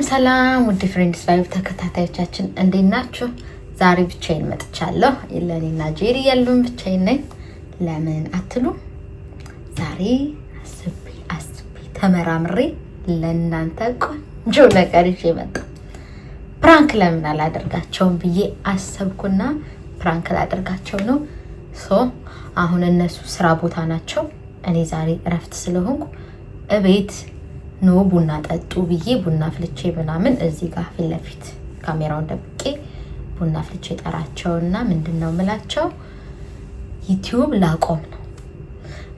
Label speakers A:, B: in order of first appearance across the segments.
A: ሰላም ውድ ፍሬንድስ ላይቭ ተከታታዮቻችን እንዴት ናችሁ? ዛሬ ብቻዬን መጥቻለሁ። የለኔና ጄሪ ያሉን ብቻዬን ነኝ። ለምን አትሉ? ዛሬ አስቤ ተመራምሬ ለእናንተ ቆንጆ ነገር ይዤ መጣሁ። ፕራንክ ለምን አላደርጋቸውም ብዬ አሰብኩና ፕራንክ ላደርጋቸው ነው። አሁን እነሱ ስራ ቦታ ናቸው። እኔ ዛሬ እረፍት ስለሆንኩ እቤት ኖ ቡና ጠጡ ብዬ ቡና ፍልቼ ምናምን እዚህ ጋር ፊት ለፊት ካሜራውን ደብቄ ቡና ፍልቼ ጠራቸውና ምንድነው ምላቸው ዩቲዩብ ላቆም ነው።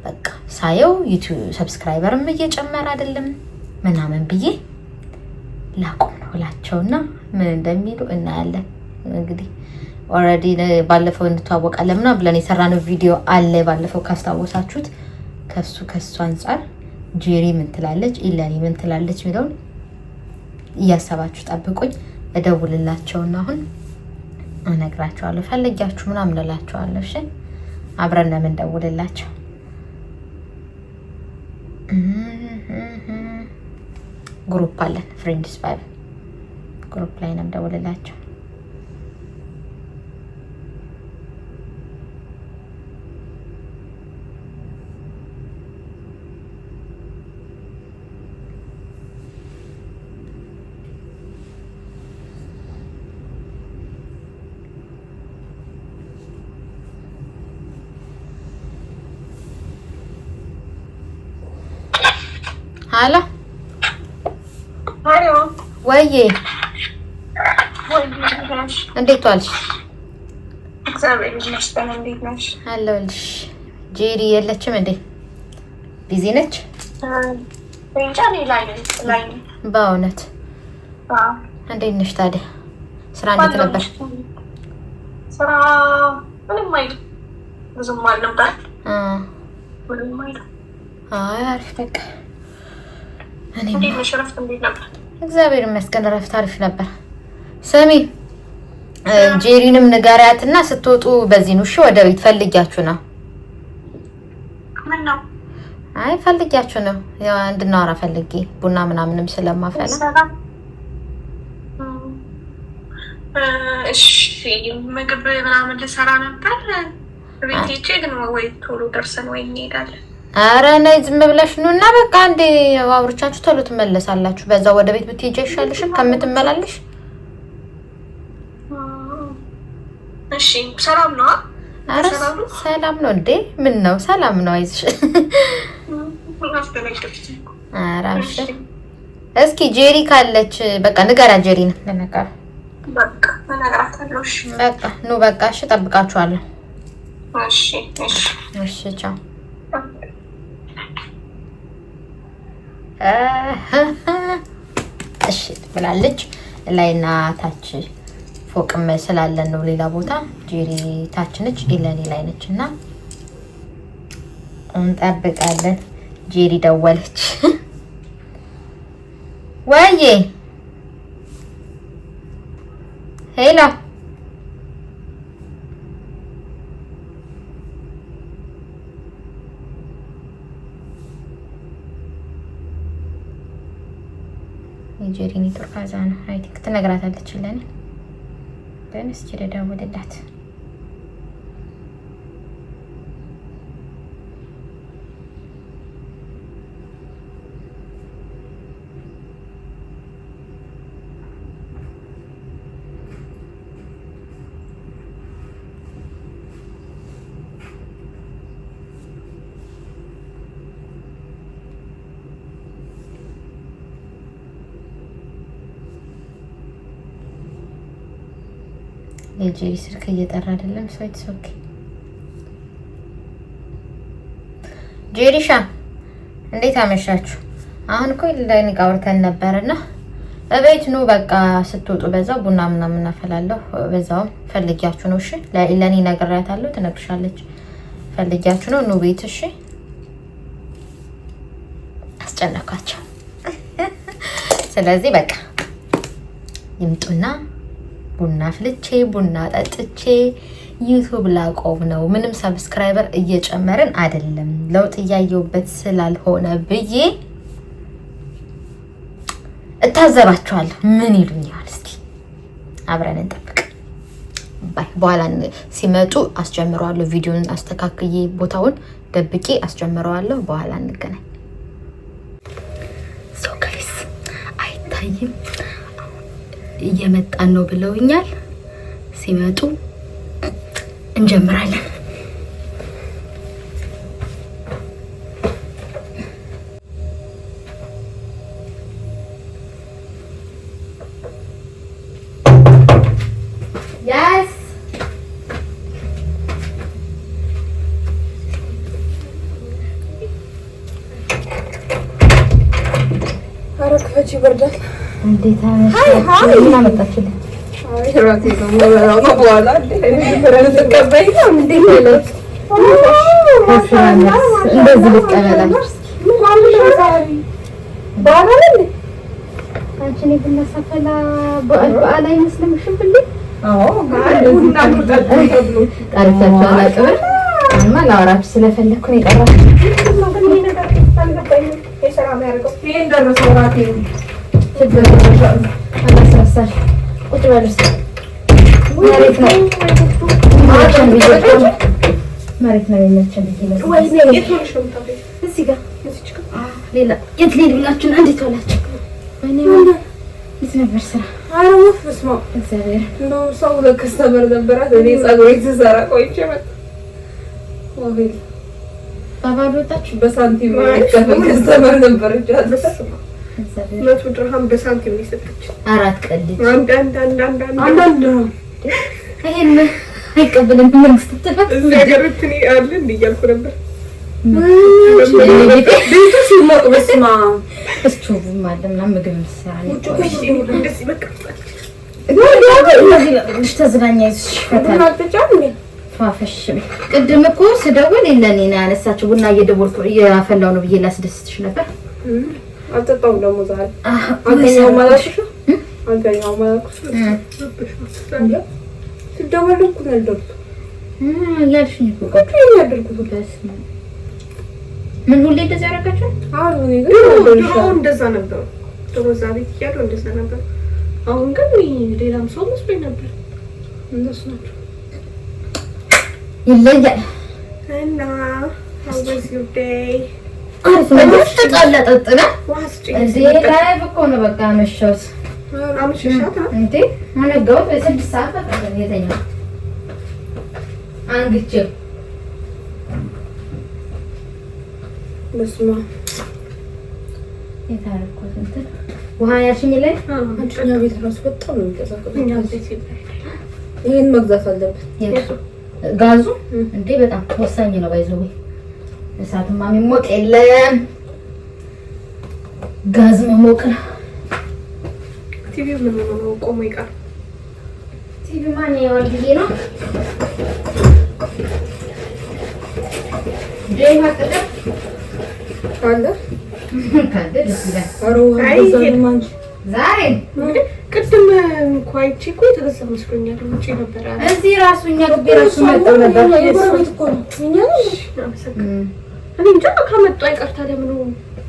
A: በቃ ሳየው ዩቲዩብ ሰብስክራይበርም እየጨመረ አይደለም ምናምን ብዬ ላቆም ነው እላቸውና ምን እንደሚሉ እናያለን። እንግዲህ ኦሬዲ ባለፈው እንተዋወቃለን ምናምን ብለን የሰራነው ቪዲዮ አለ። ባለፈው ካስታወሳችሁት ከሱ አንፃር ጄሪ ምን ትላለች ኢላኒ ምን ትላለች ሚለውን እያሰባችሁ ጠብቁኝ። እደውልላቸውና አሁን እነግራቸዋለሁ። ፈልጊያችሁ ምናምን እላቸዋለሁ። እሺ አብረን ነው እንደውልላቸው። ግሩፕ አለን ፍሬንድስ ቫይብ ግሩፕ ላይ ነው እንደውልላቸው። አላ
B: አሪዮ
A: ወይዬ እንዴት ዋልሽ?
B: እግዚአብሔር ይመስገን። እንዴት ነሽ?
A: አለሁልሽ። ጄሪ የለችም እንዴ? ቢዚ ነች?
B: እንጃ ላይ
A: በእውነት እንዴት ነሽ ታዲያ? ስራ እንዴት ነበር?
B: ስራ ምንም አይደል፣ ብዙም አልነበር። ምንም አይደል።
A: አሪፍ በቃ።
B: እንዴት ነሽ? እረፍት እንዴት ነበር?
A: እግዚአብሔር ይመስገን እረፍት አሪፍ ነበር። ስሚ ጄሪንም ንገሪያትና ስትወጡ በዚህ ነው እሺ? ወደ ቤት ፈልጊያችሁ ነው።
B: ምን ነው?
A: አይ ፈልጊያችሁ ነው ያው እንድናወራ ፈልጌ ቡና ምናምንም ስለማፈላ።
B: እሺ ምግብ ምናምን ልሰራ ነበር ቤት ሄጄ፣ ግን ወይ ቶሎ ደርሰን ወይ እንሄዳለን።
A: አረ ነይ ዝም ብለሽ ኑና በቃ አንዴ አውርቻችሁ ቶሎ ትመለሳላችሁ። በዛው ወደ ቤት ብትሄጂ አይሻልሽም ከምትመላለሽ?
B: እሺ ሰላም ነው?
A: አረ ሰላም ነው እንዴ? ምን ነው ሰላም ነው? አይዝሽ። አረ እስኪ ጄሪ ካለች በቃ ንገራ። ጄሪ ነው ለነገር
B: በቃ እነግራታለሁ። እሺ
A: በቃ ኑ በቃ እሺ፣ እጠብቃችኋለሁ።
B: እሺ እሺ
A: እሺ ቻው። እሺ ብላለች። ላይና ታች ፎቅም ስላለን ነው ሌላ ቦታ። ጄሪ ታች ነች፣ ኢለኒ ላይ ነች እና እንጠብቃለን። ጄሪ ደወለች። ወይዬ ሄሎ ጄሪ ኔትወርክ አዛ ነው። አይ ቲንክ ትነግራታለች ለኔ ግን እስኪ ልደውልላት። የጄሪ ስልክ እየጠራ አይደለም። ሰይት ሶኪ ጄሪሻ እንዴት አመሻችሁ? አሁን እኮ ለኔ ጋውርተን ነበርና እቤት ኑ በቃ ስትወጡ በዛው ቡና ምናምን እናፈላለሁ። በዛው ፈልጊያችሁ ነው እሺ? ለኔ ነግሬያታለሁ፣ ትነግርሻለች። ፈልጊያችሁ ነው ኑ ቤት እሺ? አስጨነቃቸው። ስለዚህ በቃ ይምጡና ቡና ፍልቼ ቡና ጠጥቼ ዩቲዩብ ላቆም ነው። ምንም ሰብስክራይበር እየጨመርን አይደለም፣ ለውጥ እያየሁበት ስላልሆነ ብዬ እታዘባቸዋለሁ። ምን ይሉኛል? እስቲ አብረን እንጠብቅ። ባይ በኋላ ሲመጡ አስጀምረዋለሁ። ቪዲዮን አስተካክዬ ቦታውን ደብቄ አስጀምረዋለሁ። በኋላ እንገናኝ። ሶ ጋይስ አይታይም፣ እየመጣን ነው ብለውኛል። ሲመጡ እንጀምራለን። Yes.
C: አረከች ይበርዳል።
A: እንዴት ምን አመጣችልኝ?
C: ራቴ ነው ማለት ነው። በኋላ እንደዚህ ተቀበይ ነው እንደዚህ ነው።
A: እንደዚህ ልቀበላችሁ
C: በኋላ ላይ
A: አንቺ ነኝ ብናሳፈላ በዓል አይመስልምሽም ብዬ?
C: አዎ ቡና ተብሎ
A: ጠርቻችሁ አላውቅም። እማ ላወራችሁ ስለፈለኩ ነው የጠራችሁ። ቁጭ በል እስኪ። መሬት ነው የሚመቸን ብዬሽ እዚህ ጋር ሌላ የት ልሄድ ብላችሁ ነው? እንዴት ዋላችሁ? የት ነበር ስራ?
C: ኧረ ወፍ በስመ አብ
A: እግዚአብሔር
C: እንደው ሰው ለከስተመር ነበራት። እኔ ፀጉሬን ስሰራ ቆይቼ መጣሁ። ወይኔ
A: ባባዶ ወጣችሁ።
C: በሳንቲም ከስተመር ነበረች።
A: እግዚአብሔር
B: መቶ ድርሃም በሳንቲም ነው የሰጠችኝ።
A: አራት ቀልድ
C: አንዳንድ
A: ይሄን አይቀበልም መንግስት ተፈት
B: እዚህ ሀገር እንትን አለ እንደ እያልኩ ነበር።
C: ቤቱ ሲሞቅ በስመ አብ
A: እስቶቭም አለ ምናምን ምግብ ሰራ ነው።
B: እንደዚህ በቃ
A: ልጅ ተዝናኛ ይሽፈታል። ፋፈሽ ቅድም እኮ ስደውል የለኔ ነው ያነሳችው። ቡና እየደወልኩ እያፈላው ነው ብዬ ላስደስትሽ ነበር።
C: አልጠጣሁም ደግሞ ዛሬ አልተኛው ማለት ነው። አልተኛው ማለት ነው። ሲደወል እኮ ነው ያልደረኩት
A: ያልሽኝ እኮ
C: ቆይ ያደርኩት
A: በስመ አብ ምን ሁሌ እንደዚህ ያደርጋችሁ?
C: አሁን እኔ
B: ድሮ እንደዛ ነበር። ድሮ እዛ ቤት እያለሁ እንደዛ ነበር። አሁን ግን ሌላም ሰው መስሎኝ ነበር። እነሱ ናቸው
A: ይለያል
B: እና how was your day?
A: አሪፍ ነው። ተጣላጠጥና
B: ዋስጭ
A: እዚህ ላይ እኮ ነው በቃ መሸውት
B: አምሽሻታ
A: እንዴ ማነጋው በ6 ሰዓት በቃ የተኛው አንግቼው
C: በስመ አብ
A: የታረኩት እንትን ውሃ ያሽኝ ላይ
C: አንቺኛ ቤት ራሱ በጣም ነው የሚቀዘቅዘው።
B: እኛ ቤት ይባላል።
C: ይሄን መግዛት አለብን።
A: ጋዙ እንዴ በጣም ወሳኝ ነው። ባይዘው እሳትማ የሚሞቅ የለም ጋዝ መሞቅ ነው።
B: ቲቪው ምን ነው ቆሞ ይቀር?
A: ቲቪ ማን ያወል ጊዜ ነው ዴይ ማቀደ
C: ካለ
A: ደስ ይላል።
B: አይ
A: ዛሬ
B: ቅድም ኳይቺ እኮ የተገዛ መስሎኛል። ውጪ ነበር አለ
A: እዚህ ራሱ እኛ ግቢ ራሱ መጣው ነበር።
C: የሰሩት እኮ ነው።
B: እኔ እንጃ ከመጡ አይቀር ታዲያ ምን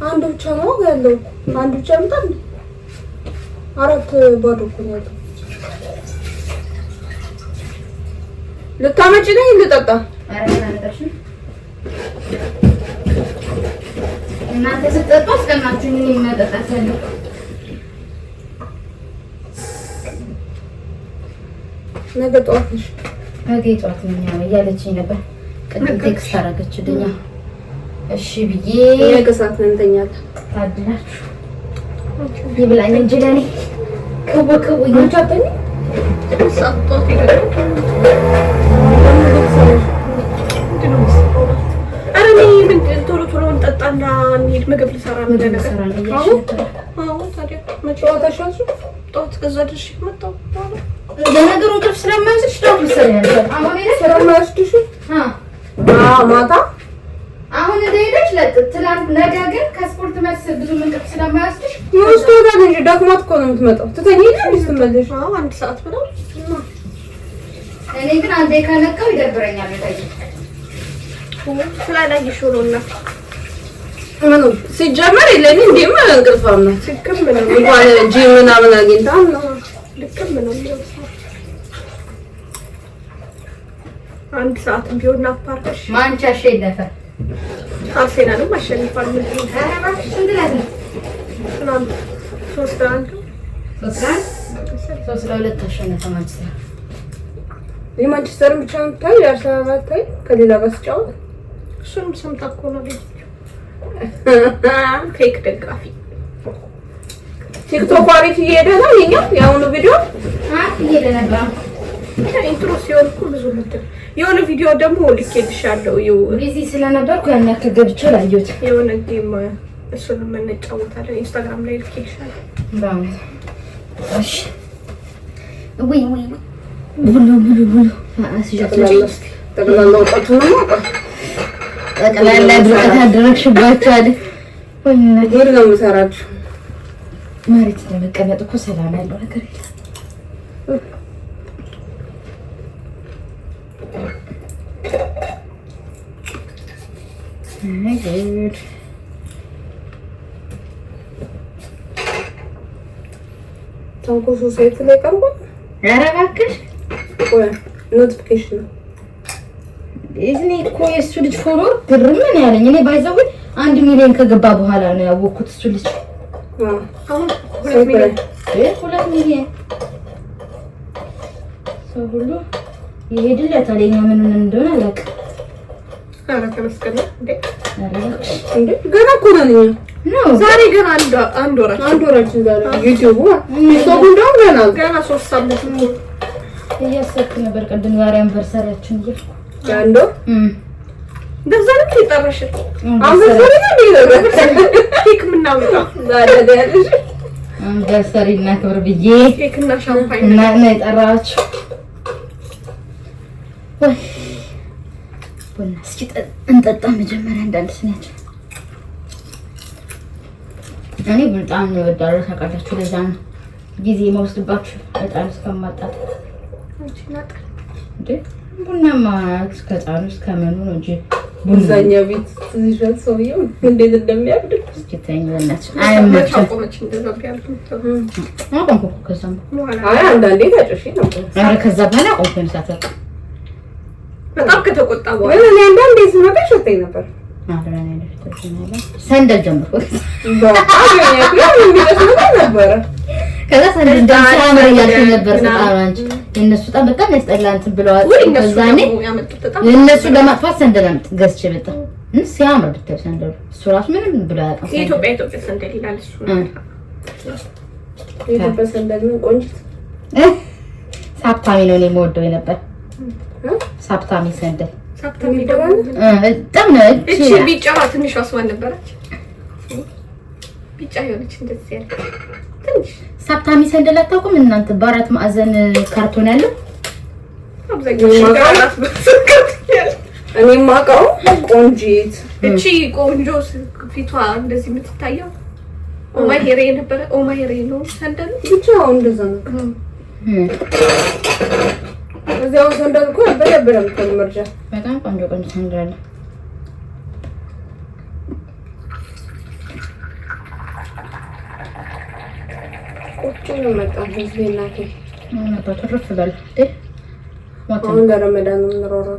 C: አንዱ ብቻ ነው ያለው። አንዱ ብቻ ምጣን አራት ባዶ እኮ ነው ያለው። ልታመጪ ነው ልጠጣ?
A: አረ እናንተሽ እናንተ ስትጠጡ አስቀናችሁ ምን መጠጣት አለ?
C: ነገ ጠዋት ነሽ?
A: ነገ ጠዋት ነው እያለችኝ ነበር። ቅድም ቴክስት አደረገችልኝ። እሺ ብዬ
C: ነገ ሰዓት ነው እንተኛለን።
A: ታድላችሁ ይብላኝ እንጂ ለኔ ከወከው ይንቻተኝ
B: ሰጥቶት ይገኛል። አረ ምን ቶሎ ቶሎ እንጠጣና እንሂድ። ምግብ ልሰራ ነው ነገር አዎ ታዲያ
C: መጫወታሽ አንቺ
B: ጠዋት ከዛ ድረስ መጣሁ።
A: ለነገሩ እንቅልፍ ስለማይዝሽ ደው ይሰራል። አሁን እኔ
C: ስለማይወስድሽ ማታ
A: አሁን እንደሄደች ለትላንት ነገ ግን ከስፖርት መልስ ብዙ እንቅልፍ ስለማይወስድሽ
C: ይወስደዋል እንጂ ደክሟት እኮ ነው የምትመጣው። ትተኚና ስትመለሽ
B: አንድ ሰዓት ብለው
A: እኔ ግን አንዴ ከነቃው ይደብረኛል። ለታይ
B: ስላላየሽው ነው እና
C: ሲጀመር የለኝ እንዴም እንቅልፋም ነው
B: ልክም ነው
C: እንኳን ጂም ምናምን አግኝታ ነው
B: ልክም ነው አንድ ሰዓት ቢሆን ናፓርሽ
A: ማንቻሽ ይለፈ
B: አርሴናልም አሸንፏል። ምን ነው ትናንት 3-1
A: 3-2 ተሸነፈ ማንቸስተር።
C: የማንቸስተርን ብቻ ነው ታይ የአርሰናል ታይ ከሌላ ጋር ሲጫወት
B: እሱንም ሰምታ እኮ ነው ፌክ ደጋፊ
C: ቲክቶክ አሪፍ እየሄደ ነው። የአሁኑ ቪዲዮ
A: እየሄደ ነበር።
B: ኢንትሮ ሲሆን እኮ ብዙ ምንድን የሆነ ቪዲዮ ደግሞ ልኬልሻለሁ።
A: ቢዚ ስለነበርኩ ያን ያክል ገብቼ ላየሁት
B: የሆነ ጌም እሱንም እንጫወታለን ኢንስታግራም ላይ ልኬልሻለሁ።
A: በእውነት እሺ። ወይ ብሉ
C: ጠቅላላ ወጣቱ ነው
A: ጠቅላላ ድርቀት አደረግሽባቸው አይደል? ወይ
C: ነገር ነው የምሰራችሁ።
A: መሬት ለመቀመጥ እኮ ሰላም ያለው ነገር የለም። ጉድ
C: ታንኮሱ ሳይት ላይ ቀርቧል።
A: ኧረ እባክሽ
C: ወይ ኖቲፊኬሽን ነው
A: እኔ እኮ የእሱ ልጅ ፎሎወር ግርም ምን ያለኝ እኔ ባይዘው 1 ሚሊዮን ከገባ በኋላ ነው ያወቅኩት። እሱ ልጅ
B: አሁን 2
A: ሚሊዮን ሰው ሁሉ ይሄድለታል። የእኛ ምን እንደሆነ አላውቅም።
B: ኧረ ተመስገን
C: እንዴ ገና እኮ ነን
A: ነው
B: ዛሬ ገና አንድ ወራችን
C: ዛሬ ዩቲዩብ ቲክቶክ እንደውም
B: ገና 3 ሳምንት
A: እያሰብኩ ነበር ቅድም ዛሬ አንቨርሳሪያችን ይል
C: ያንዶ
B: እንደዛ ነው የጠራሽ
C: አንቨርሳሪ ነው
B: ኬክ ምናምን
C: ዛሬ ያለሽ
A: አንቨርሳሪ እና ክብር ብዬ
B: ኬክ እና ሻምፓኝ
A: እና የጠራችሁ ወይ ቡና እስኪ እንጠጣ መጀመሪያ አንዳንድ ስናችን። እኔ በጣም ነው የወዳለው ታውቃላችሁ። ለዛ ነው ጊዜ መወስድባችሁ በጣም እስከማጣት እንዴ ቡናማ እስከ ጣኑ እስከ መኑ ነው እንጂ
C: ቡዛኛ ቤት ትዝሻል ሰውየው እንዴት እንደሚያብድ
A: እስኪ ተኝ በእናትሽ አይመችም።
B: ቆመች እንደዛ ቢያልኩ
A: አቆምኩ ከዛም
C: አይ አንዳንዴ ታጨሽ ነበር።
A: ኧረ ከዛ በኋላ ቆምኩኝ ሳትወቅ
B: በጣም ከተቆጣ በኋላ
C: እኔ አንዳንዴ ስመጣ ሸተኝ ነበር።
A: አብረን ያለፍተናል ሰንደል ጀምሮ
C: ነበረ
A: ከዛ ሰንደል ዳንሳመር ያያችሁ ነበር ተጣራንች እነሱ በጣም ያስጠላንት ብለዋል። ከዛኔ እነሱ ለማጥፋት ሰንደል ገዝቼ መጣ ሲያምር ብታይ ሰንደል እሱ ራሱ ምንም ብሎ ያጣ
B: የኢትዮጵያ ሰንደል ይላል እሱ
C: የኢትዮጵያ ሰንደል ምን ቆንጆት
A: ሳፕታሚ ነው የምወደው የነበር ሳፕታሚ ሰንደል
B: ሳፕታሚ ደግሞ
A: በጣም ነው
B: እቺ ቢጫ ትንሽ አስዋን ነበረች ቢጫ የሆነች እንደዚህ ያለ ትንሽ
A: ሳፕታሚ ሰንደል አታውቁም እናንተ? በአራት ማዕዘን ካርቶን ያለው
B: አብዛኛው ሽጋራት
C: እኔ ማውቀው ቆንጂት
B: እቺ ቆንጆ ፊቷ እንደዚህ የምትታየው ኦማሄሬ ነበረ። ኦማሄሬ ነው ሰንደል
C: ብቻ እንደዛ ነው። እዚያው ሰንደል እኮ በደብረም ተመርጃ
A: በጣም ቆንጆ ሰንደል አለ።
C: ቁጭ ነው መጣሁ እዚህ እናቴ
A: ነበር ተረፍ በል
C: አሁን ለረመዳን ነው የምንሮረው።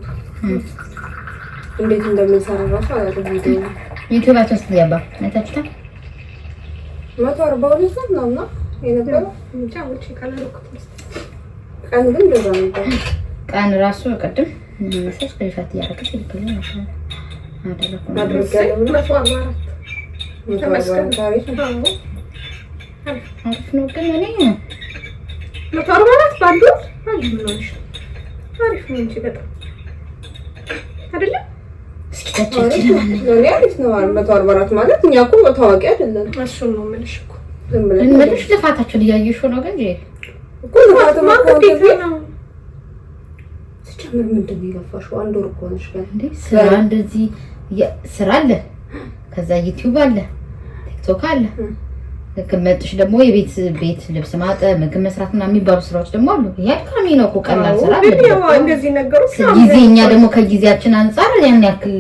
C: እንዴት እንደምንሰራ ራሱ አላውቅም። ቪዲዮ
A: ዩቲዩባችን ስትገባ አይታችሁታል።
C: 142 ነው የነበረው
B: እንጃ ወጪ ካላልኩት
C: ቀን ግን እንደዛ ነበር።
A: ቀን ራሱ ቅድም መሰለሽ ከይፋት ያረከች ይልከኝ ነበር አሪፍ ነው ግን እኔ
B: 144 ባንዱ አሪፍ ነው እንጂ በጣም አይደለም።
C: አሪፍ ነው 144 ማለት እኛ እኮ ታዋቂ አይደለም።
B: እሱን ነው የምልሽ እኮ
C: ዝም ብለን
A: እንመልሽ ልፋታችሁን እያየሽ ነው ግን
C: እኮ ልፋትማ ነው ሲጀምር ምንድን ነው የለፋሽው? አንድ ወር እኮ ነሽ
A: እንዴ ስራ እንደዚህ ስራ አለ፣ ከዛ ዩቲዩብ አለ፣ ቲክቶክ አለ። ከመጥሽ ደግሞ የቤት ልብስ ማጠብ፣ ምግብ መስራት እና የሚባሉ ስራዎች ደግሞ አሉ። ይሄ አድካሚ ነው እኮ ቀላል ስራ አይደለም።
B: እንደዚህ ነገሮች
A: ጊዜኛ ደግሞ ከጊዜያችን አንፃር ያን ያክል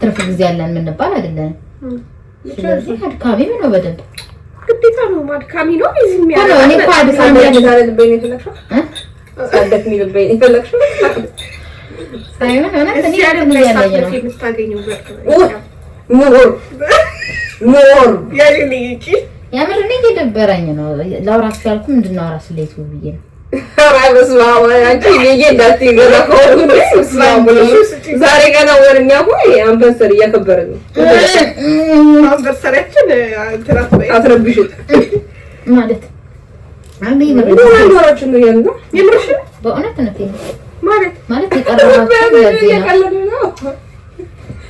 A: ትርፍ ጊዜ ያለን የምንባል አይደለም። ስለዚህ አድካሚ ነው በደንብ
B: ግዴታ ነው ማድካሚ ነው እዚህ
A: ነው እኔ እኮ አድካሚ
C: አይደለም የፈለግሽው ሳደክኒ ልበይ የፈለግሽው
A: ሳይሆን እኔ
B: ያለኝ ነው የምታገኘው
C: ሞር
B: ያለኝ እቺ
A: ያምር ነው እየደበረኝ ነው ላውራችሁ ያልኩ ምንድነው አራስ ለይቱ ብዬ ነው
C: በስማማ አንቺ ልጄ እንዳትገዛ ከሆነ ዛሬ ገና ወርኛ ሆይ አንበሰር እያከበረ ነው
B: አንበሰራችን
C: አትረብሽት
A: ማለት አንዴ
C: ወራችን ነው ያለው
B: የምርሽ
A: በእውነት ነው
B: ማለት
A: የቀረባችሁ ለዚህ ነው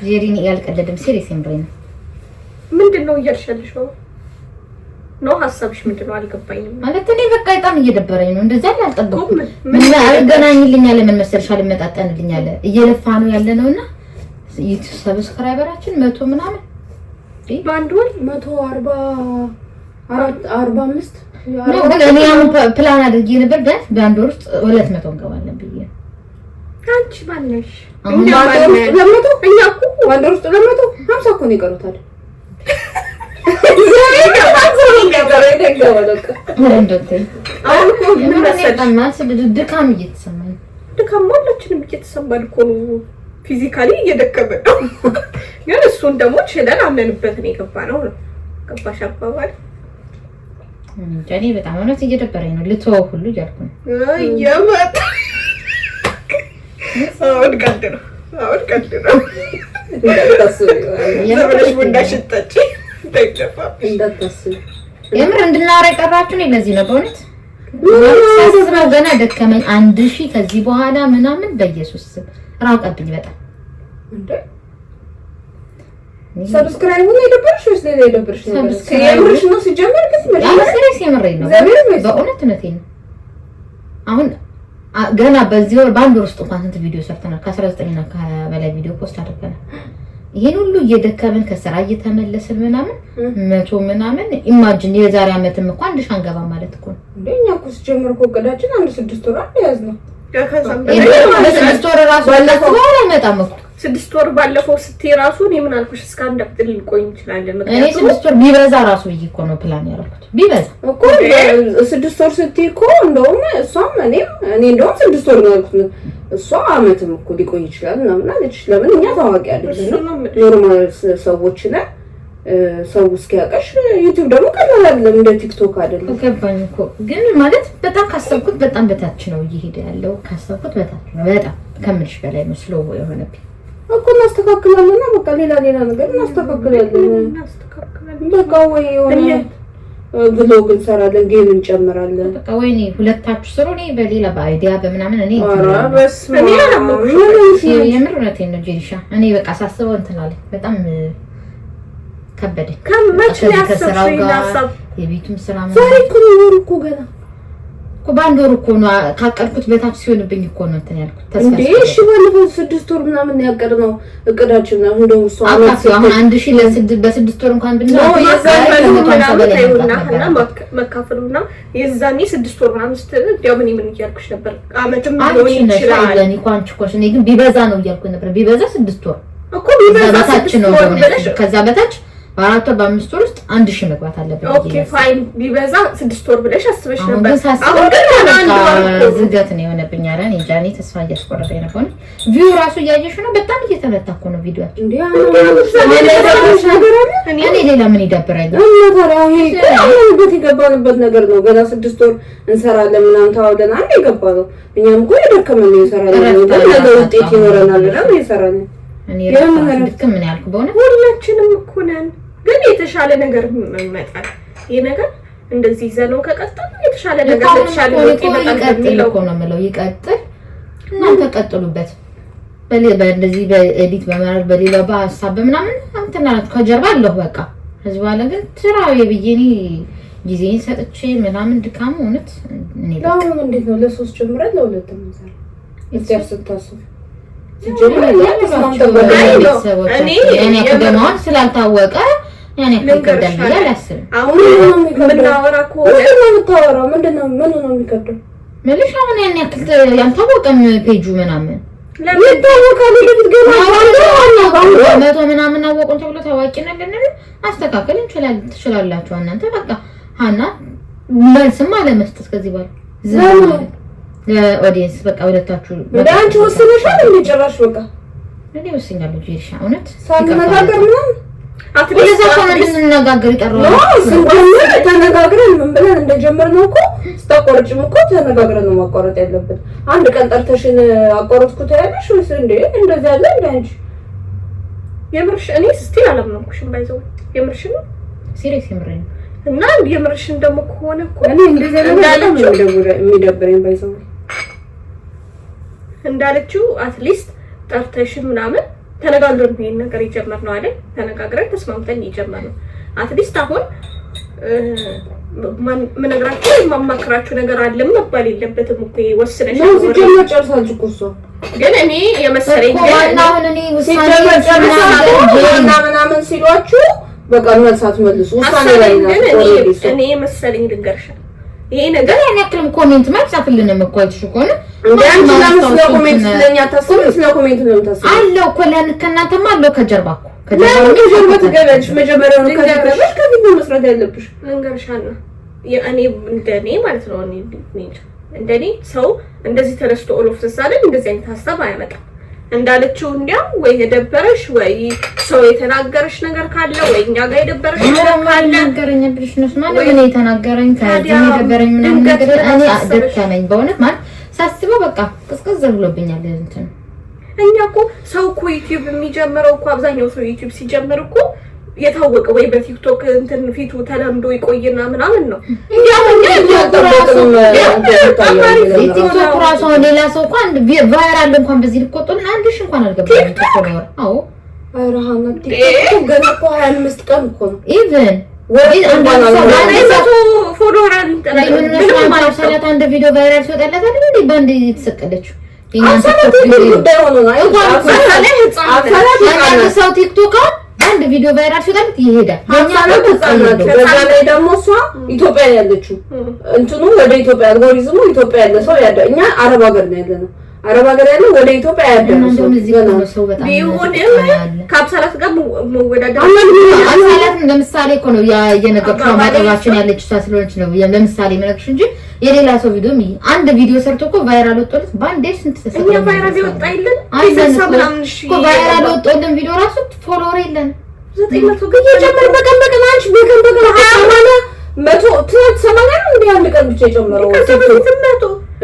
A: ጄሪን ያልቀለደም ሲሪየስ ኤምብሬ ነው
B: ምንድነው እያልሻለሽው ነው ሐሳብሽ ምንድነው አልገባኝም
A: ማለት እኔ በቃ በጣም እየደበረኝ ነው እንደዛ አልጠበኩም ምን አገናኝልኝ አለ ምን መሰልሽ አልመጣጠንልኝ አለ እየለፋ ነው ያለ ነውና ዩቲዩብ ሰብስክራይበራችን 100 ምናምን
B: ባንድ ወር
C: 145
A: ነው ግን እኔ አሁን ፕላን አድርጌ ነበር ቢያንስ በአንድ ወር ውስጥ 200 እንገባለን ብዬ
B: አንቺ ማነሽ
C: አሁን ለመቶ እኛ እኮ ባንድ ወር ውስጥ ለመቶ 50 እኮ ነው ይቀሩታል ድካም እየተሰማኝ
B: ድካም ሁላችንም እየተሰማን እኮ ነው ፊዚካሊ እየደከመን ነው ግን እሱን ደግሞ ችለን አምነንበት ነው የገባነው ገባሽ አባባል
A: እኔ በጣም እውነት እየደበረኝ ነው ልተወው ሁሉ እያልኩ ነው
B: እየመጣ አሁን ቀልድ ነው ዘመነሽ ቡና ሽጠጪ
A: የምር እንድናወራ የጠራችሁ ነው ለዚህ ነው በእውነት ሳስበው ገና ደከመኝ 1000 ከዚህ በኋላ ምናምን በኢየሱስ ስም ራቀብኝ በጣም
C: እንዴ ሰብስክራይብ ነው የደበርሽ ወይስ ሌላ የደበርሽ ነው የምርሽ ነው ሲጀመር ግን
A: ሲሪየስ የምሬን ነው በእውነት ነው አሁን ገና በዚህ ወር ባንድ ወር ውስጥ እንኳን ስንት ቪዲዮ ሰርተናል ከ19 እና ከ20 በላይ ቪዲዮ ፖስት አድርገናል ይሄን ሁሉ እየደከመን ከስራ እየተመለስን ምናምን 100 ምናምን ኢማጂን የዛሬ አመትም እንኳን አንድ ሻንገባ ማለት እኮ ነው
C: እንደኛ እኮ ሲጀምር እኮ ቀዳችን አንድ 6 ወር ያዝ ነው
A: ስድስት ወር ራሱ ባለፈው አይመጣም እኮ
B: 6 ወር ባለፈው ስትይ ራሱ እኔ ምን አልኩሽ እስከ አንድ አጥል ልቆይ እንችላለን
A: እኔ 6 ወር ቢበዛ ራሱ ብዬ እኮ ነው ፕላን ያደረኩት ቢበዛ
C: እኮ 6 ወር ስትይ እኮ እንደውም እሷም እኔ እንደውም 6 ወር ነው ያልኩት እሷ አመትም እኮ ሊቆይ ይችላል ምናምን አለች ለምን እኛ ታዋቂ አይደለም ኖርማል ሰዎች ነን ሰው እስኪያቀሽ ዩቲዩብ ደግሞ ቀላል አይደለም እንደ ቲክቶክ አይደለም
A: ገባኝ እኮ ግን ማለት በጣም ካሰብኩት በጣም በታች ነው እየሄደ ያለው ካሰብኩት በታች ነው በጣም ከምልሽ በላይ መስሎ የሆነብኝ
C: እኮ እናስተካክላለን በቃ ሌላ ነገር እናስተካክላለን በቃ ወይ የሆነ ብሎግ እንሰራለን ጌም እንጨምራለን
A: በቃ ወይኔ ሁለታችሁ ስሩ እኔ በሌላ በአይዲያ በምናምን እኔ የምር እውነቴን ነው ጄሪሻ እኔ በቃ ሳስበው እንትን አለኝ በጣም ከበደ
B: ከመች ያሰብሽው ያሰብ
A: የቤቱም ስራ
C: ዛሬ እኮ ነው እኮ ገና
A: እኮ ባንድ ወር እኮ ነው ካቀድኩት በታች ሲሆንብኝ እኮ ነው እንትን ያልኩት ተስፋ
C: እንዴ እሺ ባለፈው 6 ወር ምናምን ያቀድነው እቅዳችን ነው እንደው እሱ
A: አማት አሁን 1000 በ6 ወር እንኳን ብንለው
B: መካፈሉና የዛኔ 6 ወር ምናምን ስትል ያው ምን እያልኩሽ ነበር አመትም ሊሆን ይችላል
A: ለኔ ኳንች ኮሽ እኔ ግን ቢበዛ ነው እያልኩ ነበር ቢበዛ 6 ወር
B: እኮ ቢበዛ
A: በታች ነው ከዛ በታች በአራት ወር በአምስት ወር ውስጥ 1000 መግባት አለበት
B: ኦኬ ፋይን ቢበዛ 6 ወር ብለሽ አስበሽ
A: አሁን
B: ነበር
A: አሁን ግን ዝገት ነው የሆነብኝ አረ እኔ ጃኒ ተስፋ እያስቆረጠኝ ነበር ቪው ራሱ እያየሽ ነው በጣም እየተመታ እኮ ነው ቪዲዮአችን
C: እንዴ
A: እኔ ሌላ ምን ይደብረኛል
C: አሁንበት የገባንበት ነገር ነው ገና 6 ወር እንሰራለን ምናምን ታወደን አንዴ የገባነው እኛም እኮ የደከመን ነው የሰራለን ነገ ውጤት ይኖረናል ብለን የሰራለን
A: እኔ ራሱ ልክ ምን ያልኩ በእውነት
B: ሁላችንም እኮ ነን ግን የተሻለ ነገር ይመጣል ይሄ ነገር እንደዚህ ዘነው ከቀጠለ የተሻለ ነገር የተሻለ ውጤት ይመጣል
A: እኮ ነው የምለው ይቀጥል እናንተ ቀጥሉበት በእንደዚህ በኤዲት በማድረግ በሌላ በሐሳብ ምናምን አንተናት ከጀርባ አለው በቃ ህዝብ አለ ግን ትራው የብዬኒ ጊዜን ሰጥቼ ምናምን ድካም ሆነት እኔ
C: ዳው እንዴት ነው ለሶስት ጀምረን ለሁለት እንሰራ እዚያስታስብ
A: እኔ ከደማውን ስላልታወቀ ያኔ ከደም ያላስብ
B: አሁን ምናወራ ከሆነ
C: ምንድነው ምን ነው የሚከብደው
A: መልሽ አሁን ያኔ ያልታወቀም ፔጁ ምናምን
C: ይታወቃል። ለፊት ገና
A: መቶ ምናምን አወቁን ተብሎ ታዋቂ ነን አስተካክል ትችላላችሁ እናንተ በቃ ሀና መልስም አለመስጠት ከዚህ በኋላ ዘመን ለኦዲየንስ በቃ ወለታችሁ
C: አንቺ ወስነሻል እንዴ? ጭራሽ በቃ
A: እኔ ወስኛለሁ ጄሪሻ እውነት
C: ሳንነጋገር ምናምን
A: አትሊስት አሁን እንነጋገር ይቀርራል
C: ስንጀምር ተነጋግረን ምን ብለን እንደጀመርነው እኮ ስታቆርጭም እኮ ተነጋግረን ነው ማቋረጥ ያለብን። አንድ ቀን ጠርተሽን አቋረጥኩት ያለሽ ወይስ እንዴ እንደዛ ያለ እንዴ? አንቺ
B: የምርሽ እኔ ስቲል አላምንኩሽም ባይዘው የምርሽ ነው
A: ሲሪየስ የምረኝ
B: እና የምርሽን ደግሞ ከሆነ እኮ
C: እኔ እንደዛ ያለ የሚደብረኝ ባይዘው
B: እንዳለችው አትሊስት ጠርተሽን ምናምን ተነጋግረን ይሄን ነገር የጀመርነው አይደል? ተነጋግረን ተስማምተን የጀመርነው አትሊስት አሁን ምን ነግራችሁ የማማክራችሁ ነገር አለ መባል የለበትም እኮ ወስነሽ
C: ነው ሲጀመር ጨርሳችሁ እኮ እሷ ግን
B: እኔ የመሰለኝ
A: አሁን እኔ ውሳኔ
C: ምናምን ሲሏችሁ በቃ መልሳት መልሱ ውሳኔ ላይ ነው።
B: እኔ የመሰለኝ ልንገርሻል ይሄ ነገር
A: ያን ያክልም ኮሜንት ማይጻፍልንም እኮ አይተሽ ከሆነ
C: አንቺ ለምን ስለ ኮሜንት ስለኛ ታስቡ ስለ ኮሜንት ነው ታስቡ
A: አለው እኮ ከእናንተማ አለው ከጀርባ እኮ
C: ከጀርባ ትገበልሽ መጀመሪያው ነው ከዚህ መስራት ያለብሽ
B: ልንገርሻል እኔ እንደኔ ማለት ነው እንደኔ ሰው እንደዚህ ተነስቶ ኦል ኦፍ ተሳለን እንደዚህ አይነት ሀሳብ አያመጣም። እንዳለችው እንዲያው ወይ የደበረሽ ወይ ሰው የተናገረሽ ነገር ካለ ወይ እኛ ጋር የደበረሽ ነገር ካለ
A: ነገረኝ ብልሽ ነው ማለት ምን የተናገረኝ ከዚህ የደበረኝ ምን ነገር እኔ አደረከኝ በእውነት ማለት ሳስበው በቃ ቅዝቅዝ ብሎብኛል እንትን
B: እኛ እኮ ሰው እኮ ዩቲዩብ የሚጀምረው እኮ አብዛኛው ሰው ዩቲዩብ ሲጀምር እኮ የታወቀ ወይ በቲክቶክ እንትን ፊቱ ተለምዶ ይቆይና ምናምን ነው
A: ቲክቶክ ራሱ ሌላ ሰው እንኳን ቫይራል እንኳን በዚህ ልቆጥል አንድሽ እንኳን አልገባም ቲክቶክ አዎ
C: አራሃና ቲክቶክ ገና እኮ 25 ቀን እኮ ነው
A: ኢቭን ወይ
B: ፎሎወር
A: አንድ ቪዲዮ ቫይራል ሲወጣላት አይደል እንዴ ባንድ የተሰቀለችው ሰው ቲክቶክ አንድ ቪዲዮ ቫይራል ሲወጣለት ይሄዳል።
C: በዛ ላይ ደግሞ እሷ ኢትዮጵያ ያለችው እንትኑ ወደ ኢትዮጵያ አልጎሪዝሙ ኢትዮጵያ ያለ ሰው ያደ እኛ አረብ ሀገር ነው ያለነው። አረብ ሀገር ያለ ወደ ኢትዮጵያ ያደ
A: ሰው በጣም
B: ቢሆንም ከአብሳላት ጋር መወዳደር
A: አብሳላት ለምሳሌ እኮ ነው የነገርኩሽ ማጠባችን ያለች እሷ ስለሆነች ነው ለምሳሌ መነግርሽ እንጂ የሌላ ሰው ቪዲዮ አንድ ቪዲዮ ሰርቶ እኮ ቫይራል ወጥቶለት ባንዴ ስንት ተሰቀለ
B: እኛ ቫይራል ይወጣ ይልን
A: እኮ ቫይራል ወጥቶልን ቪዲዮ ራሱ ፎሎወር የለን
B: 900 ግን የጀመረ
C: በቀን አንቺ በቀን 100 80 ነው እንዴ አንድ ቀን ብቻ የጨመረው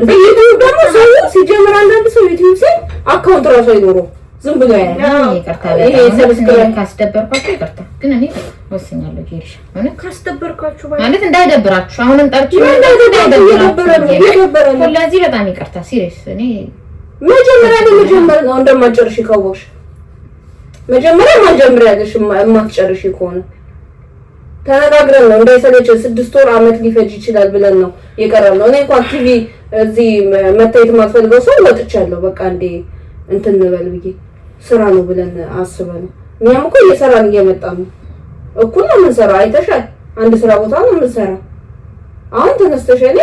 C: እንዴ ዩቲዩብ ደግሞ ሰው ሲጀምር አንዳንድ ሰው ዩቲዩብ ሲል አካውንት ራሱ አይኖረው ዝም ብሎ
A: ይሄ ሰብስክራይብ ካስደበርኳችሁ ይቅርታ ግን እኔ ወስኛለሁ ጄሪሻ ማለት
B: ካስደበርኳችሁ
A: ማለት እንዳይደብራችሁ አሁንም ጠርቼ እንዳይደብራችሁ ለዚህ በጣም ይቅርታ ሲሪየስ እኔ
C: መጀመሪያ ነው እንደማጨርሽ ካወቅሽ መጀመሪያ ማጀምሪያለሽ ማትጨርሽ ከሆነ ተነጋግረን ነው እንዳይሰለች 6 ወር አመት ሊፈጅ ይችላል ብለን ነው የቀረነው። እኔ እንኳን ቲቪ እዚህ መታየት ማትፈልገው ሰው ወጥቻለሁ በቃ እንዴ እንትን እንበል ብዬ ስራ ነው ብለን አስበን እኛም እኮ እየሰራን እየመጣን ነው እኩል ነው የምንሰራው። አይተሻል አንድ ስራ ቦታ ነው የምንሰራው። አሁን ተነስተሽ እኔ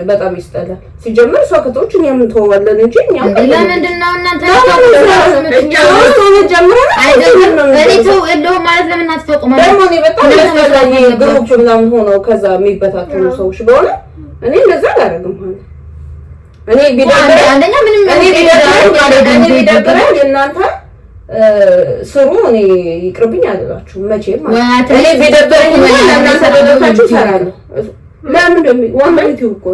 C: በጣም ይስጠላል ሲጀምር ሰው ከተውች እኛም እንተዋለን እንጂ እኛም
A: ለምንድን ነው እናንተ
C: ጀምረን
A: አይደለም እኔ ተው እንደው ማለት ለምን አትፈቁም ማለት
C: ደግሞ እኔ በጣም ያስጠላኝ ግሩፕ ምናምን ሆነው ከዛ የሚበታተኑ ሰዎች በሆነ እኔ እንደዛ አላደርግም ማለት እኔ ቢደብረኝ
A: አንደኛ ምንም
C: እኔ ቢደብረኝ እናንተ ስሩ እኔ ይቅርብኝ አላላችሁ መቼም ማለት እኔ ቢደብረኝ እናንተ ደረታችሁ ሰራለሁ ለምን እንደሚ ዋና ዩቲዩብ እኮ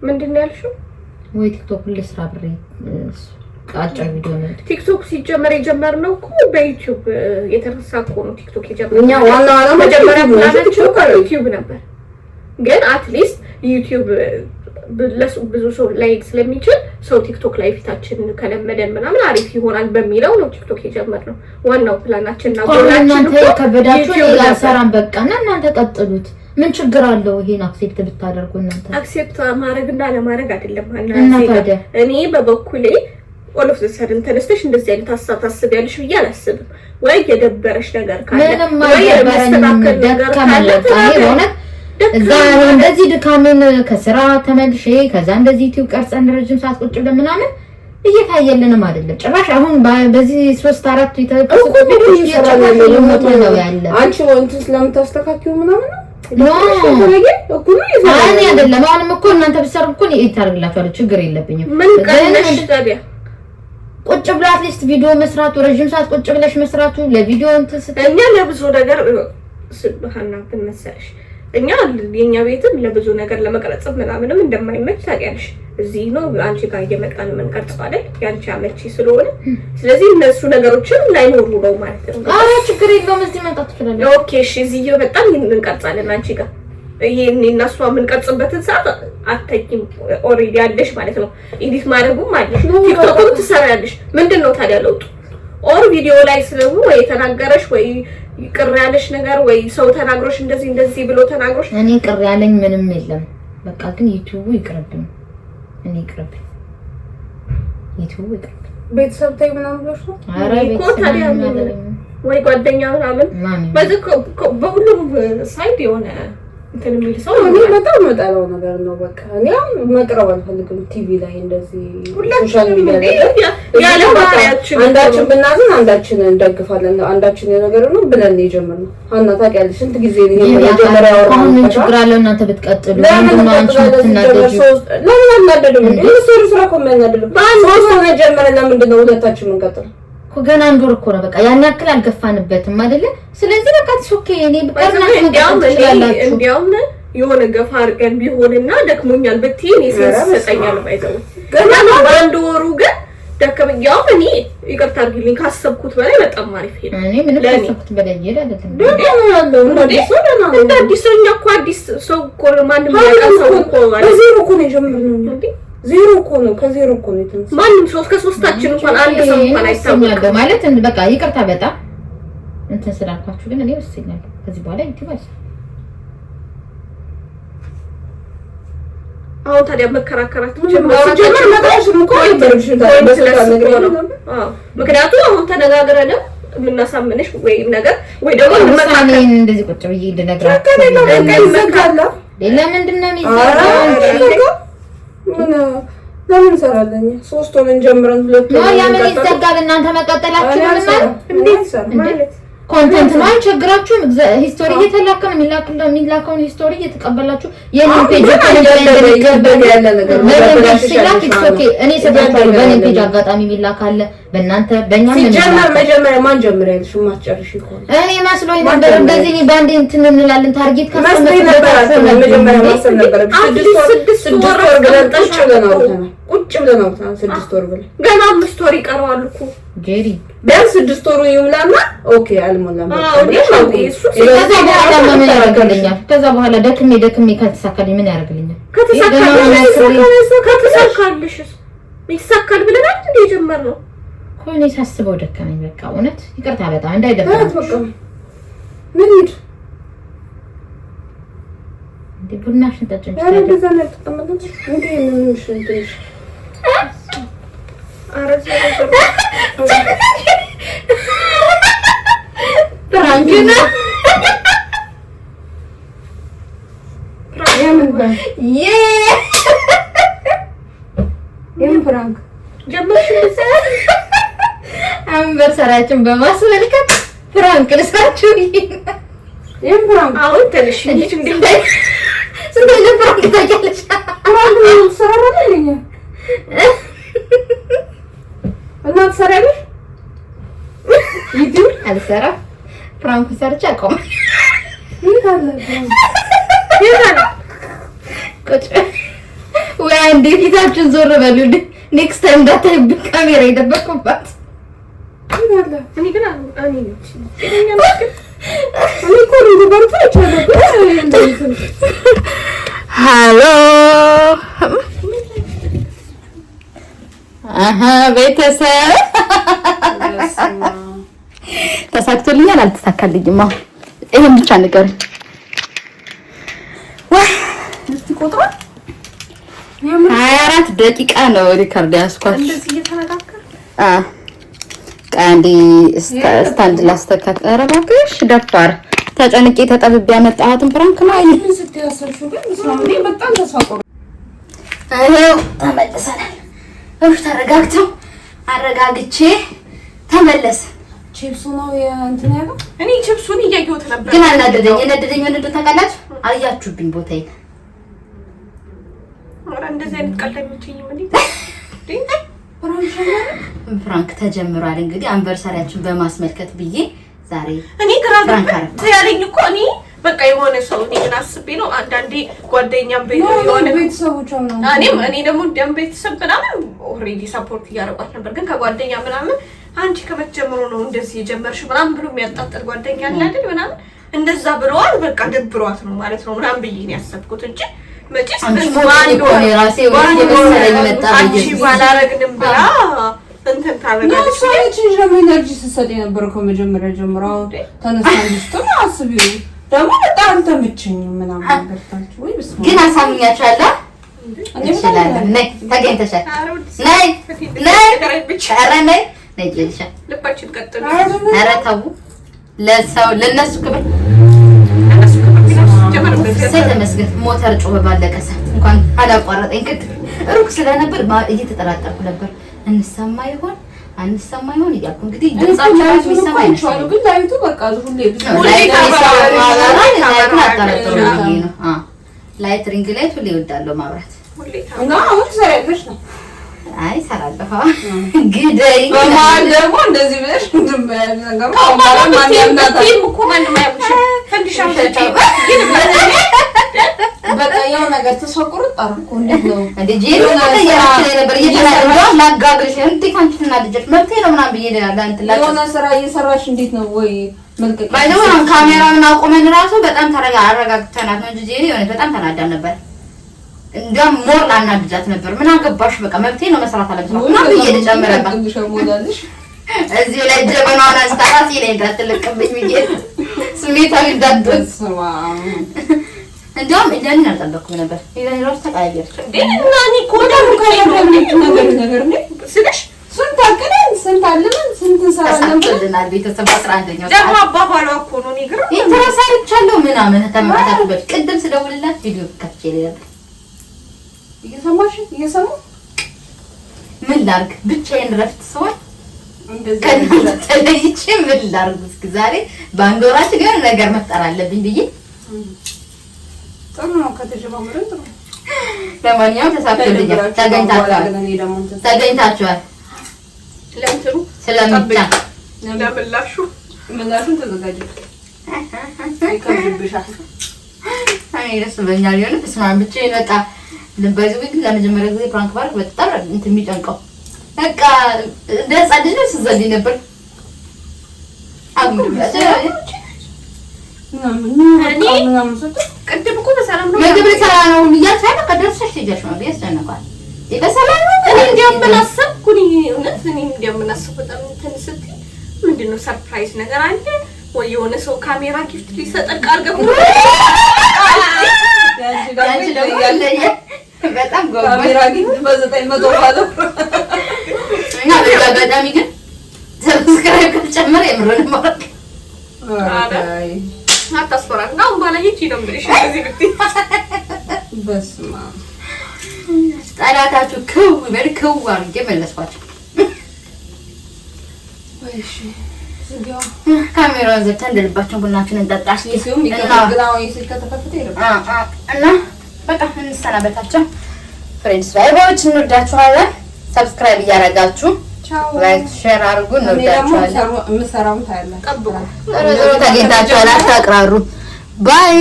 B: ምንድን ነው ያልሽው
A: ወይ ቲክቶክ ለስራ ብሬ አጭር ቪዲዮ ነው
B: ቲክቶክ ሲጀመር የጀመርነው እኮ በዩቲዩብ የተነሳ እኮ ነው ቲክቶክ የጀመርነው
C: እኛ ዋና
B: መጀመሪያ ፕላናችን ዩቲዩብ ነበር ግን አትሊስት ዩቲዩብ ብዙ ሰው ላይክ ስለሚችል ሰው ቲክቶክ ላይ ፊታችን ከለመደን ምናምን አሪፍ ይሆናል በሚለው ነው ቲክቶክ የጀመርነው ዋናው ፕላናችን ነው
A: እናንተ ከበዳችሁ ያሰራን በቃና እናንተ ቀጥሉት ምን ችግር አለው ይሄን አክሴፕት ብታደርጉ እናንተ
B: አክሴፕት ማድረግ እና ለማድረግ አይደለም እኔ በበኩሌ ኦል ኦፍ ዘ ሰደን ተነስተሽ እንደዚህ አይነት ሀሳብ ታስቢያለሽ ብዬ አላስብም ወይ የደበረሽ ነገር ካለ ወይ የማስተካከል ነገር ካለ
A: እዛ እንደዚህ ድካምን ከስራ ተመልሼ ከዛ እንደዚህ ዩቲዩብ ቀርጸን ረጅም ሰዓት ቁጭ ብለን ምናምን እየታየልንም አይደለም ጭራሽ። አሁን በዚህ 3-4 ይተቀጥቁ ነው ያለ።
C: አንቺ ወንት ስለምታስተካክዩ ምናምን
A: ነው አይ አይደለም። አሁንም እኮ እናንተ ብትሰሩ እኮ ይታርግላችኋል፣ ችግር የለብኝም።
B: ምን ቀነሽ ታዲያ?
A: ቁጭ ብላ አትሊስት ቪዲዮ መስራቱ ረጅም ሰዓት ቁጭ ብለሽ መስራቱ ለቪዲዮ እንትን
B: እኛ ለብዙ ነገር ስብሃና ተመሰለሽ እኛ የኛ ቤትም ለብዙ ነገር ለመቀረጽ ምናምንም እንደማይመች ታውቂያለሽ። እዚህ ነው አንቺ ጋር እየመጣን የምንቀርጽ አይደል? ያንቺ አመቺ ስለሆነ ስለዚህ እነሱ ነገሮችን ላይኖሩ ነው ማለት ነው።
A: አረ ችግር የለውም፣ እዚህ መጣ ትችላለሽ።
B: ኦኬ እሺ፣ እዚህ እየመጣን እንቀርጻለን አንቺ ጋር። ይሄን እናሱ የምንቀርጽበትን ሰዓት አትተኪም፣ ኦሬዲ አለሽ ማለት ነው። ኤዲት ማድረጉም አለሽ፣ ቲክቶክም ትሰሪያለሽ። ምንድነው ታዲያ ለውጡ? ኦር ቪዲዮ ላይ ስለሆነ ወይ ተናገረሽ ወይ ቅር ያለሽ ነገር ወይ ሰው ተናግሮሽ እንደዚህ ብሎ ተናግሮሽ?
A: እኔ ቅር ያለኝ ምንም የለም። በቃ ግን ዩቲዩብ ይቅርብኝ፣ እኔ ይቅርብኝ፣ ዩቲዩብ ይቅርብኝ።
C: ቤተሰብ ታይ ምናምን ብሎሽ ነው?
A: አረ ቤተሰብ ታዲያ
B: ወይ ጓደኛ ምናምን በሁሉም ሳይድ የሆነ እንትን የሚል ሰው
C: እኔ በጣም መጣለው ነገር ነው። በቃ እኔ መቅረብ አልፈልግም ቲቪ ላይ እንደዚህ ሶሻል ሚዲያ ላይ
B: ያለ ባሪያችን
C: አንዳችን ብናዝን አንዳችን እንደግፋለን። አንዳችን ነገር ነው ብለን የጀመርነው ሀና ታውቂያለሽ። ስንት ጊዜ ነው የመጀመሪያ ወር
A: አሁን ችግር አለው። እናንተ ብትቀጥሉ ለምን አንቺ ትናደጂ?
C: ለምን አናደድም እንዴ? ስራ እኮ የሚያናደድ ሶስት ሆነ ጀመረን። ለምንድን ነው ሁለታችን የምንቀጥለው?
A: ገና አንድ ወር እኮ ነው። በቃ ያን ያክል አልገፋንበትም አይደለ? ስለዚህ በቃ ኦኬ። እኔ በቀርና
B: እንዲያውም የሆነ ገፋ አድርገን ቢሆንና ደክሞኛል ብትይ እኔ ሰጠኛል ባይዘው ገና በአንድ ወሩ ግን ደከመኛው። እኔ ይቅርታ አድርጊልኝ ካሰብኩት በላይ በጣም አሪፍ ሄደ።
A: እኔ ምን ካሰብኩት በላይ ሄደ አይደለም።
B: እንደ አዲስ ሰው እኮ አዲስ ሰው እኮ ማንም ያውቃል። ሰው እኮ
C: በዜሮ እኮ ነው የጀመርነው እንዴ? ዜሮ እኮ ነው፣ ከዜሮ እኮ ነው የተነሳው።
B: ማንም ሰው ከሶስታችን እንኳን አንድ ሰው እንኳን አይታወቅም
A: ማለት በቃ ይቅርታ በጣም እንትን ስላልኳችሁ ግን እኔ ወስኛለሁ። ከዚህ በኋላ ይትባስ
B: አሁን ታዲያ መከራከራት
C: ጀመር መጣሽ እኮ ይበርብሽ
B: ምክንያቱም አሁን ተነጋግረን የምናሳምንሽ ወይ ነገር ወይ ደግሞ
A: መካከል እንደዚህ ቁጭ ብዬ እንደነግራችሁ ለምንድን ነው የሚዘጋው?
C: ለምን ሰራለኝ? ሶስት ሆነን ጀምረን ሁለት
A: ነው ያምን ይዘጋል። እናንተ መቀጠላችሁ ማለት ኮንቴንት ነው አይቸግራችሁም። ሂስቶሪ እየተላከን የሚላከውን ሂስቶሪ እየተቀበላችሁ የኔን ፔጅ
C: ያለ ነገር
A: እኔ ሰጣችሁ በኔ ፔጅ አጋጣሚ የሚላካለ በእናንተ በእኛ
C: ሲጀመር መጀመሪያ ማን ጀምር ያልሽ ማስጨርሽ ይሆን?
A: እኔ መስሎኝ ነበር እንደዚህ ባንዴ እንትን እንላለን። ታርጌት
C: ካስተመረ መጀመሪያ ማሰብ ነበር። ስድስት ወር ብለን ቁጭ ብለን አውጥተናል። 6 ወር ብለን
B: ገና 5 ወር ይቀረዋል እኮ
A: ጄሪ
C: ቢያንስ 6 ወሩ ይሙላና ኦኬ አልሞላም።
A: ከዛ በኋላ ደክሜ ካልተሳካልኝ ምን ያደርግልኛል?
B: ከተሳካልሽ ይሳካል ብለን አንድ የጀመርነው
A: እኮ እኔ ሳስበው ደከመኝ። በቃ እውነት ይቅርታ በጣም እንዳይደብራችሁ።
C: ምን ይድ
A: እንዴ ቡናሽን ጠጭኝ
C: ታዲያ እንደዛ ነው ተቀመጥኩ እንዴ ምን ሽንትሽ
B: አረዘ
A: ፍራንክና
C: የምን ፍራንክ
B: ጀመርሽ?
A: አንቨርሰሪያችን በማስመልከት ፍራንክ ልሳችሁ
C: የምን ፍራንክ?
B: አሁን ትንሽ እንዴት
A: ስንት ፍራንክ ታያለሽ?
C: ፍራንክ ነው ሰራራለኝ እና ትሰራለሽ?
A: ዩቲዩብ አልሰራም። ፍራንክ ሰርቼ አቆም
C: ይካለ
A: ቁጭ ወይ አንዴ ፊታችን ዞር በሉልኝ። ኔክስት ታይም እንዳታይብኝ ካሜራ የደበቅኩባት
C: ይላል።
B: እኔ ግን እኔ
C: እኮ ልንገርሽ ይችላል።
A: ሃሎ ቤተሰብ ተሳክቶልኛል አልተሳካልኝም? አሁን ይሄን ብቻ ንገሩኝ። ወይ
C: እስቲ ቁጥሩ
A: 24 ደቂቃ ነው ሪካርድ ያስኳት።
B: እንደዚህ እየተነጋገር
A: ቀንዲ ስታንድ ላስተካክ። ኧረ እባክሽ ደፋር ተጨንቄ ተጠብቤ ያመጣኋትን ፍራንክ ነው አይደል?
C: ስትያሰርሹ ግን ስለምን በጣም ተሳቆሩ።
A: አይው ተመልሰናል። ተረጋግተው አረጋግቼ ተመለስ።
C: ቺፕሱ ነው እንትን ያለው።
B: እኔ ቺፕሱን እያየሁት ነበር
A: ግን አናደደኝ። የነደደኝ ምን እንደሆነ ታውቃላችሁ? አያችሁብኝ ቦታዬን።
B: ኧረ እንደዚህ አይነት ቀልደኞችኝ ምን
A: ፍራንክ ተጀምሯል። እንግዲህ አንቨርሳሪያችን በማስመልከት ብዬ ዛሬ
B: እኔ ፍራንክ ያለኝ እኮ እኔ በቃ የሆነ ሰው እኔ ምን አስቤ ነው አንዳንዴ ጓደኛም የሆነ
C: ቤተሰቦቿ ነው
B: እኔ ደግሞ ደም ቤተሰብ ምናምን ኦልሬዲ ሰፖርት እያደረጓት ነበር። ግን ከጓደኛ ምናምን አንቺ ከመጀመሩ ነው እንደዚህ የጀመርሽው ምናምን ብሎ የሚያጣጥል ጓደኛ አለ አይደል ምናምን እንደዛ ብለዋል። በቃ ደብሯት ነው ማለት ነው ምናምን ብዬ ነው ያሰብኩት እንጂ መቼስ አንቺ ባላረግንም ብላ እንትን ታረጋለች።
C: ነው ደግሞ ኤነርጂ ስትሰጥ የነበረው ከመጀመሪያ ጀምሮ ተነስታ ልጅቷ አስቢው ደግሞ በጣም ተመቸኝ ምናምን ነገርታችሁ ወይ ብስ
A: ግን አሳምኛችኋለሁ። እኔ ሰላም ነኝ ተገኝተሻል። ነይ ነይ ልጅ
B: ልባችን ቀጥሉ።
A: ኧረ ተው ለሰው ለነሱ ክብር ተመስገን። ሞተር ጮኸ ባለቀ ሰዓት እንኳን አላቋረጠኝ። ቅድም ሩቅ ስለነበር እየተጠራጠርኩ ነበር። እንሰማ ይሆን አንሰማ ይሆን እያልኩ እንግዲህ ድምጻቸው ይሰማ ይችላል።
C: ግን ላይቱ በቃ ሁሌ
A: ላይት ሪንግ ላይት ሁሌ እወዳለሁ ማብራት።
C: እና አሁን ሰራለሽ ነው?
A: አይ ሰራለሁ። ግደይ
C: በማን ደግሞ እንደዚህ ብለሽ እንደማያል ነገር በቃ ያው ነገር ተሰቁሩ ጣርኩ እንዴት ነው
A: እንዴ ጄሪ ተቀየራችሁ ነበር እየተናገረው ላጋግልሽ እንዴ ካንቺና ልጅሽ መብቴ ነው ምናምን ብዬ ለአንተላ
C: የሆነ ስራ እየሰራሽ እንዴት ነው ወይ መልቀቅ
A: ባይዘው ካሜራውን አቆመን ራሱ በጣም አረጋግተናት ነው እንጂ ጄሪ የሆነ በጣም ተናዳ ነበር። እንደም ሞር ላናድጃት ነበር። ምን አገባሽ በቃ መብቴ ነው መስራት አለብሽ እና ብዬ ልጨምረባት እዚህ ላይ ጀበናውን አስታራሲ ላይ እንዳትለቅብኝ ብዬ ስሜታዊ እንዳትደስ እንደውም እንደምን አልጠበኩም ነበር። ይሄን ራስ ተቃየርኩ
B: እና እኔ ኮዳም
C: ነገር ነው ስለሽ ስንት አቅደን ስንት አለምን ስንት ሰራለን
A: ቤተሰብ 11ኛው
B: ደግሞ አባባሏ እኮ ነው ንግር
A: ኢንተረሳይቻለሁ ምናምን ተማታችበት። ቅድም ስደውልላት ቪዲዮ ከፍቼ ነበር።
C: እየሰሙ
A: ምን ላድርግ ብቻዬን ረፍት ሰዋል እንደዚህ ተለይቼ ምን ላድርግ እስኪ ዛሬ ባንዶራች ግን ነገር መፍጠር አለብኝ ብዬ
C: ጥሩ ነው ከተጀመረን ጥሩ
A: ለማንኛውም ተገኝታችኋል
B: ለምትሩ
A: ስለምታ
B: ለምላሹ
C: ምላሹን ተዘጋጅ አይከብድብሻል።
A: አይ ደስ ብሎኛል። የሆነ ስማን ብቻዬን በቃ ለበዚህ ግን ለመጀመሪያ ጊዜ ፕራንክ ባርክ በጣም እንትን የሚጨንቀው በቃ ደሳድሽ ነው ስዘልይ ነበር
B: ምናምን ቅድም እኮ በሰላም ነው
A: ምግብ ልሰራ ነው እያልሽ በቃ ደርሰሽ ትሄጃለሽ ነው ያስጨነቃል። በሰላም ነው
B: እኔ እንዲያውም ምን አሰብኩ እውነት እኔ እንዲያውም ምን አሰብኩ በጣም እንትን ስትይ ምንድነው ሰርፕራይዝ ነገር አለ ወይ የሆነ ሰው ካሜራ ጊፍት ሊሰጠን ቃል ገብቶ
A: ያንቺ ደግሞ ያለየ በጣም
C: ካሜራ ጊፍት በ900 ባለው
A: እና በአጋጣሚ ግን ሰብስክራይብ ከተጨመረ የምረን ማረክ
C: አይ
B: አታስፈራም ነው ባላየች ነው ብለሽ እዚህ ብትይ
C: በስማ
A: ጣላታችሁ ክው በልከው አርጌ መለስኳቸው።
C: እሺ ዝጋው
A: ካሜራውን ዘግተን እንደልባቸው ቡናችንን እንጠጣሽ
C: ይሁን ይገናው ይስከተፈተ ይረዳ
A: እና በቃ እንሰናበታቸው። ፍሬንድስ ቫይቦች እንወዳችኋለን። ሰብስክራይብ እያደረጋችሁ ላይክ ሼር አድርጉ። እንወዳችኋለን።
C: ምሰራውን ታያላችሁ።
B: ጠብቁ።
A: ተገኝታችኋል። አታቅራሩ። ባይ